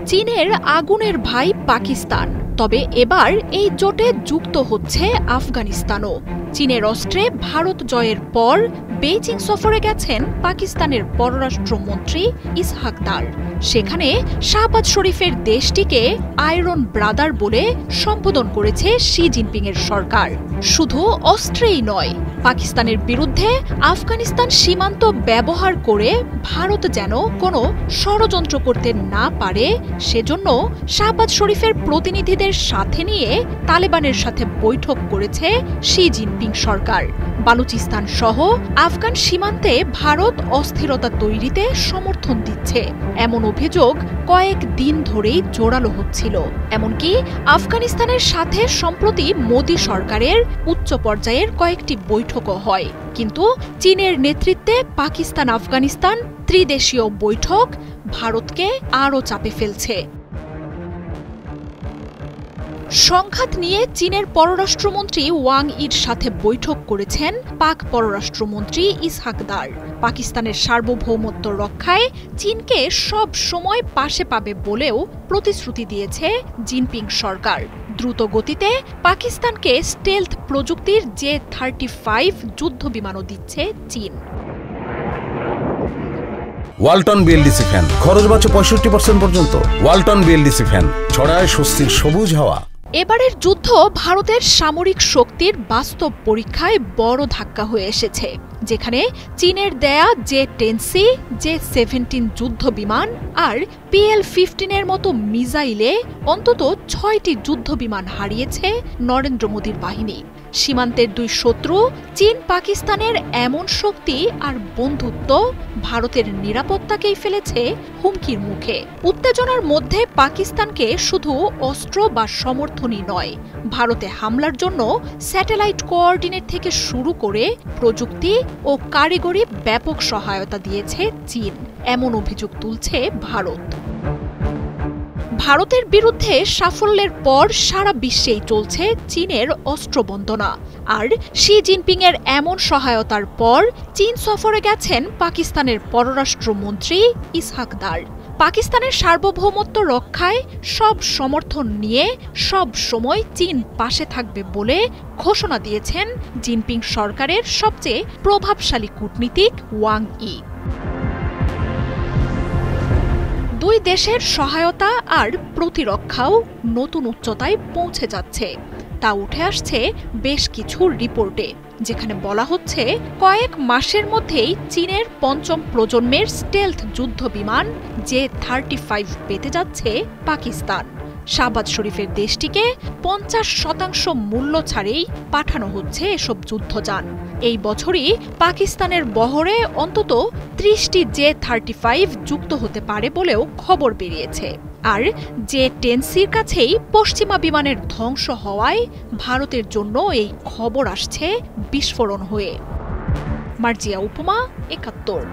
চীনের আগুনের ভাই পাকিস্তান, তবে এবার এই জোটে যুক্ত হচ্ছে আফগানিস্তানও। চীনের অস্ত্রে ভারত জয়ের পর বেইজিং সফরে গেছেন পাকিস্তানের পররাষ্ট্রমন্ত্রী ইসহাক দার। সেখানে শাহবাজ শরীফের দেশটিকে আয়রন ব্রাদার বলে সম্বোধন করেছে শি জিনপিংয়ের সরকার। শুধু অস্ত্রেই নয়, পাকিস্তানের বিরুদ্ধে আফগানিস্তান সীমান্ত ব্যবহার করে ভারত যেন কোনো ষড়যন্ত্র করতে না পারে, সেজন্য শাহবাজ শরীফের প্রতিনিধিদের সাথে নিয়ে তালেবানের সাথে বৈঠক করেছে শি জিনপিং সরকার। বালুচিস্তান সহ আফগান সীমান্তে ভারত অস্থিরতা তৈরিতে সমর্থন দিচ্ছে, এমন অভিযোগ কয়েক দিন ধরেই জোরালো হচ্ছিল। এমনকি আফগানিস্তানের সাথে সম্প্রতি মোদি সরকারের উচ্চ পর্যায়ের কয়েকটি বৈঠকও হয়। কিন্তু চীনের নেতৃত্বে পাকিস্তান আফগানিস্তান ত্রিদেশীয় বৈঠক ভারতকে আরও চাপে ফেলছে। সংঘাত নিয়ে চীনের পররাষ্ট্রমন্ত্রী ওয়াং ইর সাথে বৈঠক করেছেন পাক পররাষ্ট্রমন্ত্রী ইসহাক দার। পাকিস্তানের সার্বভৌমত্ব রক্ষায় চীনকে সব সময় পাশে পাবে বলেও প্রতিশ্রুতি দিয়েছে জিনপিং সরকার। দ্রুত গতিতে পাকিস্তানকে স্টেলথ প্রযুক্তির J-35 যুদ্ধ বিমানও দিচ্ছে চীন। ওয়ালটন বিএলডিসি ফ্যান, খরচ বাঁচে 65% পর্যন্ত। ওয়ালটন বিএলডিসি ফ্যান ছড়ায় স্বস্তির সবুজ হাওয়া। এবারের যুদ্ধ ভারতের সামরিক শক্তির বাস্তব পরীক্ষায় বড় ধাক্কা হয়ে এসেছে, যেখানে চীনের দেয়া J-10C, J-17 যুদ্ধ বিমান আর PL-15 এর মতো মিসাইলে অন্তত 6টি যুদ্ধ বিমান হারিয়েছে নরেন্দ্র মোদীর বাহিনী। সীমান্তের দুই শত্রু চীন পাকিস্তানের এমন শক্তি আর বন্ধুত্ব ভারতের নিরাপত্তাকেই ফেলেছে হুমকির মুখে। উত্তেজনার মধ্যে পাকিস্তানকে শুধু অস্ত্র বা সমর্থনই নয়, ভারতে হামলার জন্য স্যাটেলাইট কোঅর্ডিনেট থেকে শুরু করে প্রযুক্তি ও কারিগরি ব্যাপক সহায়তা দিয়েছে চীন, এমন অভিযোগ তুলছে ভারত। ভারতের বিরুদ্ধে সাফল্যের পর সারা বিশ্বেই চলছে চীনের অস্ত্রবন্দনা। আর শি জিনপিং এর এমন সহায়তার পর চীন সফরে গেছেন পাকিস্তানের পররাষ্ট্রমন্ত্রী ইসহাক দার। পাকিস্তানের সার্বভৌমত্ব রক্ষায় সব সমর্থন নিয়ে সব সময় চীন পাশে থাকবে বলে ঘোষণা দিয়েছেন জিনপিং সরকারের সবচেয়ে প্রভাবশালী কূটনীতিক ওয়াং ই। দুই দেশের সহায়তা আর প্রতিরক্ষাও নতুন উচ্চতায় পৌঁছে যাচ্ছে, তা উঠে আসছে বেশ কিছু রিপোর্টে, যেখানে বলা হচ্ছে কয়েক মাসের মধ্যেই চীনের পঞ্চম প্রজন্মের স্টেলথ যুদ্ধ বিমান J-35 পেতে যাচ্ছে পাকিস্তান। শাহবাজ শরীফের দেশটিকে 50% মূল্য ছাড়েই পাঠানো হচ্ছে এসব যুদ্ধযান। এই বছরই পাকিস্তানের বহরে অন্তত 30টি J-35 যুক্ত হতে পারে বলেও খবর বেরিয়েছে। আর J-10Cর কাছেই পশ্চিমা বিমানের ধ্বংস হওয়ায় ভারতের জন্য এই খবর আসছে বিস্ফোরণ হয়ে। মার্জিয়া উপমা, ৭১।